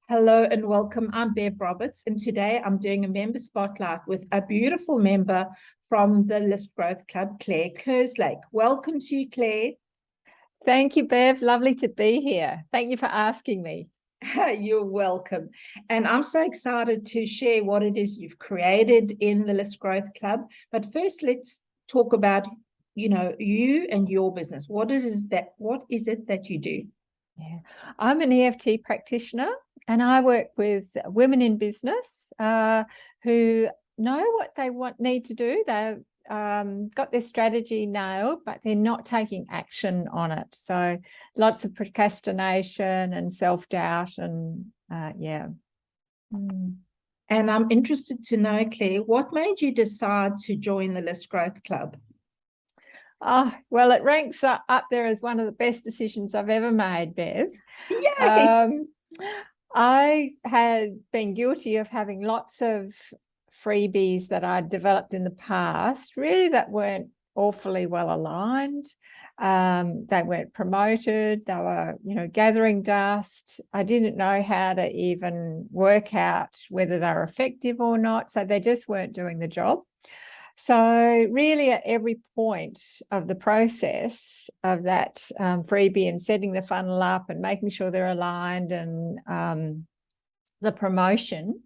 Hello and welcome. I'm Bev Roberts, and today I'm doing a member spotlight with a beautiful member from the List Growth Club, Claire Kerslake. Welcome to you, Claire. Thank you, Bev. Lovely to be here. Thank you for asking me. You're welcome. And I'm so excited to share what it is you've created in the List Growth Club. But first, let's talk about, you and your business. What is it that you do? Yeah, I'm an EFT practitioner and I work with women in business who know what they need to do. They've got their strategy nailed, but they're not taking action on it. So lots of procrastination and self-doubt and yeah. And I'm interested to know, Claire, what made you decide to join the List Growth Club? Oh, well, it ranks up there as one of the best decisions I've ever made, Bev. Yay! I had been guilty of having lots of freebies that I'd developed in the past, really that weren't awfully well aligned. They weren't promoted. They were, gathering dust. I didn't know how to even work out whether they were effective or not. So they just weren't doing the job. So really at every point of the process of that freebie and setting the funnel up and making sure they're aligned and the promotion,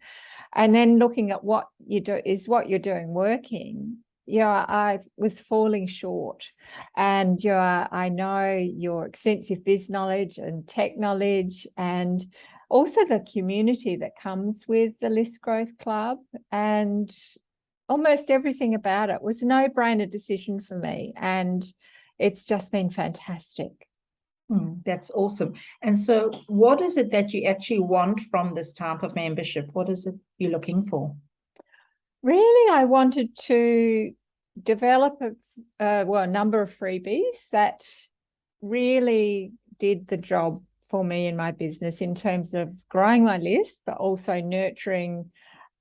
and then looking at what you do, is what you're doing working, I was falling short. And I know your extensive biz knowledge and tech knowledge and also the community that comes with the List Growth Club, and almost everything about it was a no-brainer decision for me, and it's just been fantastic. That's awesome. And so what is it that you actually want from this type of membership? What is it you're looking for? Really, I wanted to develop a number of freebies that really did the job for me in my business in terms of growing my list, but also nurturing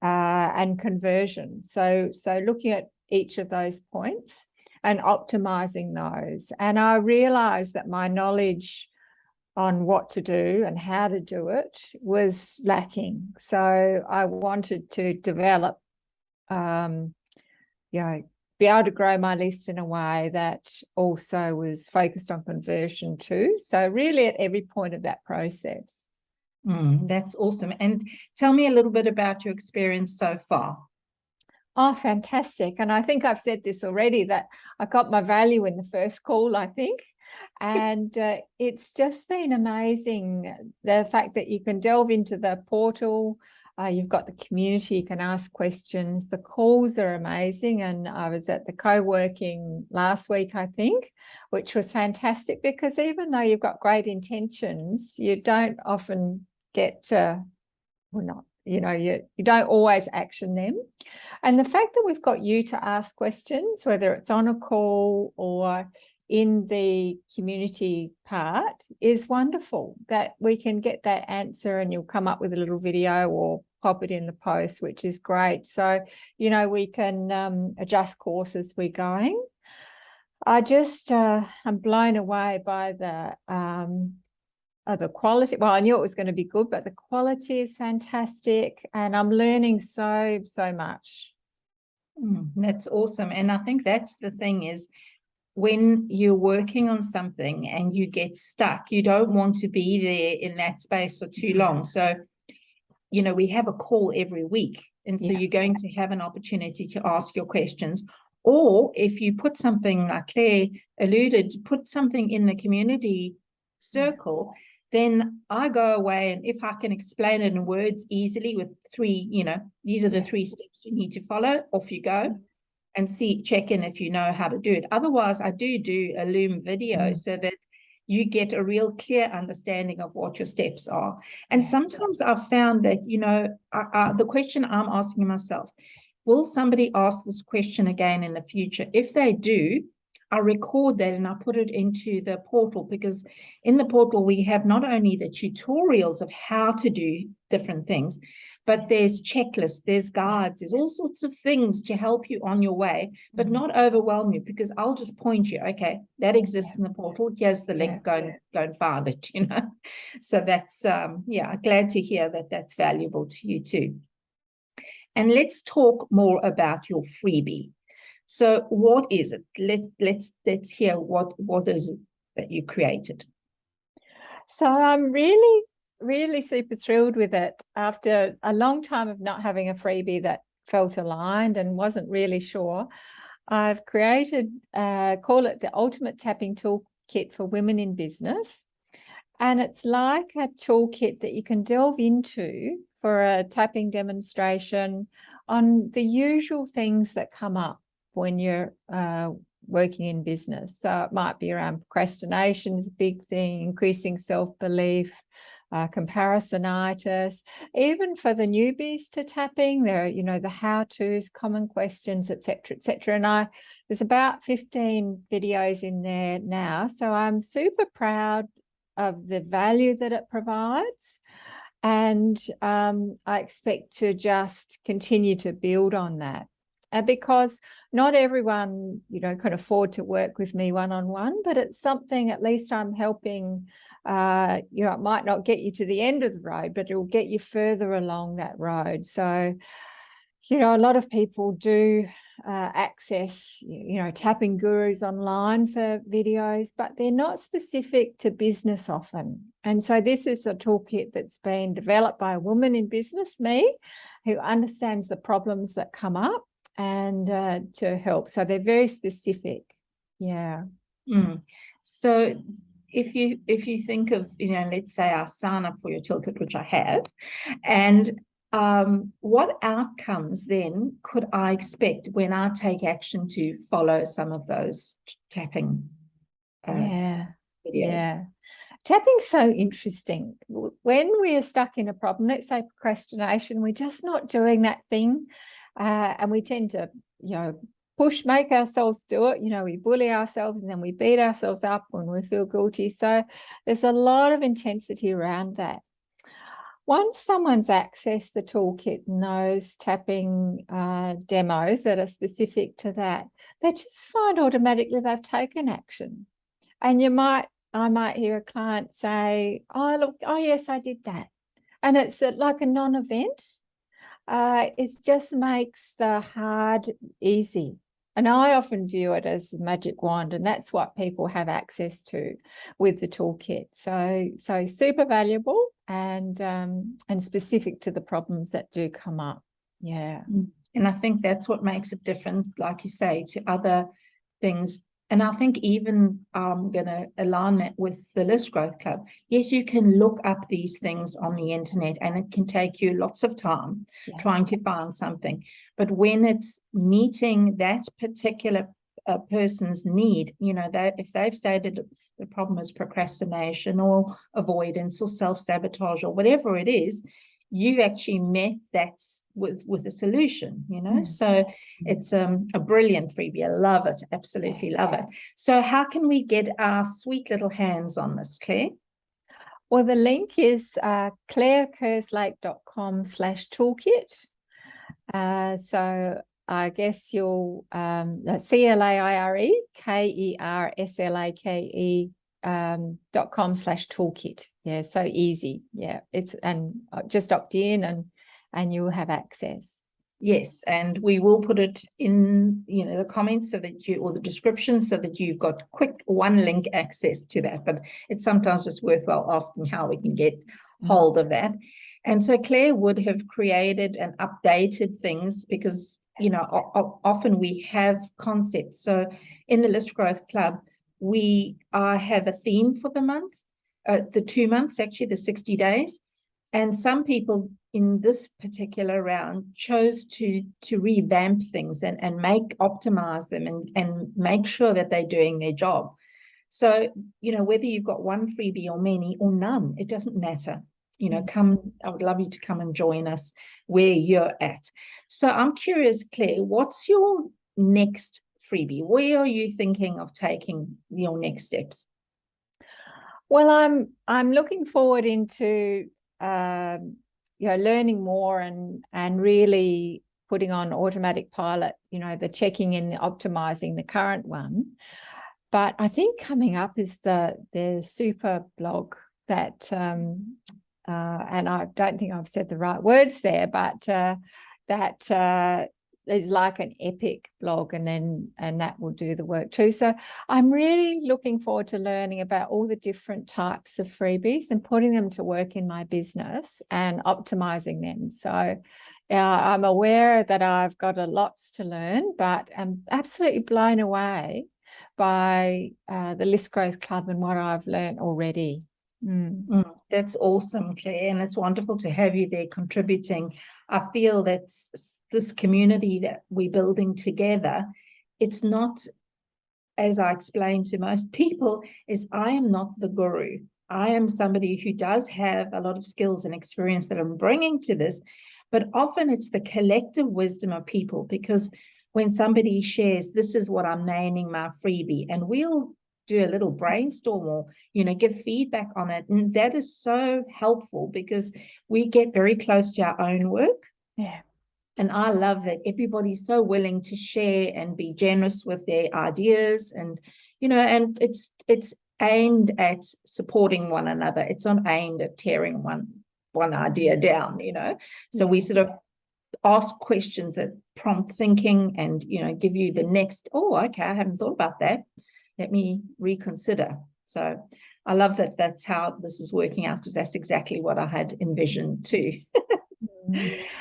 and conversion. So looking at each of those points and optimizing those. And I realized that my knowledge on what to do and how to do it was lacking. So I wanted to develop, be able to grow my list in a way that also was focused on conversion too. So really at every point of that process. That's awesome. And tell me a little bit about your experience so far. Oh, fantastic. And I think I've said this already, that I got my value in the first call, I think. And it's just been amazing, the fact that you can delve into the portal, you've got the community, you can ask questions, the calls are amazing. And I was at the co-working last week, I think, which was fantastic, because even though you've got great intentions, you don't often get you don't always action them. And the fact that we've got you to ask questions, whether it's on a call or in the community part, is wonderful, that we can get that answer and you'll come up with a little video or pop it in the post, which is great. So, we can adjust course as we're going. I just I'm blown away by the quality. Well, I knew it was going to be good, but the quality is fantastic, and I'm learning so much. That's awesome. And I think that's the thing, is when you're working on something and you get stuck, you don't want to be there in that space for too long. So, we have a call every week. And so you're going to have an opportunity to ask your questions. Or if you put something, like Claire alluded, put something in the community circle, then I go away, and if I can explain it in words easily with three, these are the 3 steps you need to follow, off you go, and check in if you know how to do it. Otherwise, I do a Loom video so that you get a real clear understanding of what your steps are. And sometimes I've found that, the question I'm asking myself, will somebody ask this question again in the future? If they do, I record that and I put it into the portal, because in the portal we have not only the tutorials of how to do different things, but there's checklists, there's guides, there's all sorts of things to help you on your way, but not overwhelm you, because I'll just point you, okay, that exists in the portal, here's the link, go and find it, you know. So that's, yeah, glad to hear that that's valuable to you too. And let's talk more about your freebie. So what is it? Let's hear what is it that you created. So I'm really super thrilled with it. After a long time of not having a freebie that felt aligned and wasn't really sure, I've created, call it the Ultimate Tapping Toolkit for Women in Business. And it's like a toolkit that you can delve into for a tapping demonstration on the usual things that come up when you're working in business. So it might be around procrastination is a big thing, increasing self-belief, comparisonitis, even for the newbies to tapping, there are, you know, the how-tos, common questions, etc., etc. And there's about 15 videos in there now. So I'm super proud of the value that it provides. And I expect to just continue to build on that. Because not everyone, you know, can afford to work with me one-on-one, but it's something at least I'm helping, you know, it might not get you to the end of the road, but it will get you further along that road. So, you know, a lot of people do access, you know, tapping gurus online for videos, but they're not specific to business often. And so this is a toolkit that's been developed by a woman in business, me, who understands the problems that come up and to help. So they're very specific. Yeah. So if you think of, you know, let's say I sign up for your toolkit, which I have, and what outcomes then could I expect when I take action to follow some of those tapping videos? Yeah. Tapping's so interesting. When we are stuck in a problem, let's say procrastination, we're just not doing that thing. And we tend to, you know, make ourselves do it. You know, we bully ourselves and then we beat ourselves up when we feel guilty. So there's a lot of intensity around that. Once someone's accessed the toolkit and knows tapping demos that are specific to that, they just find automatically they've taken action. And I might hear a client say, oh, look, oh, yes, I did that. And it's like a non-event. It just makes the hard easy. And I often view it as a magic wand, and that's what people have access to with the toolkit. So super valuable and specific to the problems that do come up. Yeah. And I think that's what makes it different, like you say, to other things. And I think even I'm going to align that with the List Growth Club. Yes, you can look up these things on the internet and it can take you lots of time trying to find something. But when it's meeting that particular person's need, you know, that if they've stated the problem is procrastination or avoidance or self-sabotage or whatever it is, you actually met that with a solution, you know. So it's a brilliant freebie. I love it, absolutely love it. So how can we get our sweet little hands on this, Claire? Well, the link is clairekerslake.com/toolkit. So I guess you'll CLAIREKERSLAKE.com/toolkit. Yeah, so easy. Yeah, it's and just opt in and you'll have access. Yes, and we will put it in, you know, the comments so that you, or the description, so that you've got quick one link access to that. But it's sometimes just worthwhile asking how we can get hold of that. And so Claire would have created and updated things because, you know, often we have concepts. So in the List Growth Club, we have a theme for the month, the 2 months, actually, the 60 days. And some people in this particular round chose to revamp things and optimize them and make sure that they're doing their job. So, you know, whether you've got one freebie or many or none, it doesn't matter. You know, I would love you to come and join us where you're at. So I'm curious, Claire, what's your next freebie? Where are you thinking of taking your next steps? Well, I'm looking forward into learning more and really putting on automatic pilot, the checking and the optimizing the current one. But I think coming up is the super blog that and I don't think I've said the right words there, but that is like an epic blog, and that will do the work too. So I'm really looking forward to learning about all the different types of freebies and putting them to work in my business and optimizing them. So I'm aware that I've got a lots to learn, but I'm absolutely blown away by the List Growth Club and what I've learned already. That's awesome, Claire, and it's wonderful to have you there contributing. I feel that this community that we're building together, it's not, as I explain to most people, is I am not the guru. I am somebody who does have a lot of skills and experience that I'm bringing to this, but often it's the collective wisdom of people, because when somebody shares, this is what I'm naming my freebie, and we'll do a little brainstorm or, give feedback on it. And that is so helpful because we get very close to our own work. Yeah. And I love that everybody's so willing to share and be generous with their ideas. And, and it's aimed at supporting one another. It's not aimed at tearing one idea down, So we sort of ask questions that prompt thinking and, give you the next, oh, okay, I haven't thought about that. Let me reconsider. So I love that that's how this is working out, because that's exactly what I had envisioned too.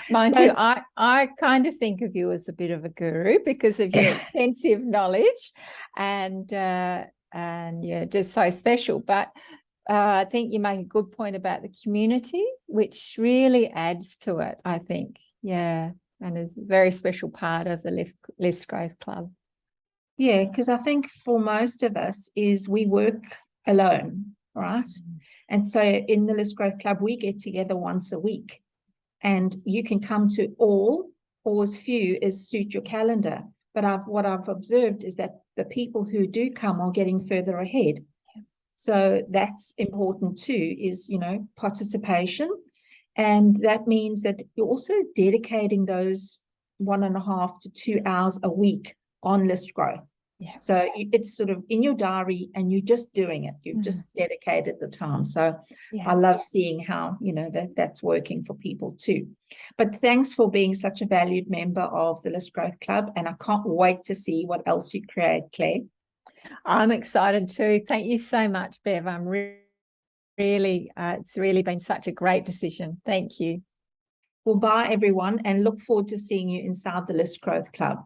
Mine too. I kind of think of you as a bit of a guru because of your extensive knowledge and you're just so special. But I think you make a good point about the community, which really adds to it, I think. Yeah. And is a very special part of the List Growth Club. Yeah, because I think for most of us is we work alone, right? And so in the List Growth Club, we get together once a week, and you can come to all or as few as suit your calendar. But what I've observed is that the people who do come are getting further ahead. Yeah. So that's important too, is, participation. And that means that you're also dedicating those 1.5 to 2 hours a week on List Growth. Yeah. So it's sort of in your diary and you're just doing it. You've just dedicated the time. So I love seeing how, that's working for people too. But thanks for being such a valued member of the List Growth Club. And I can't wait to see what else you create, Claire. I'm excited too. Thank you so much, Bev. I'm really, it's really been such a great decision. Thank you. Well, bye everyone, and look forward to seeing you inside the List Growth Club.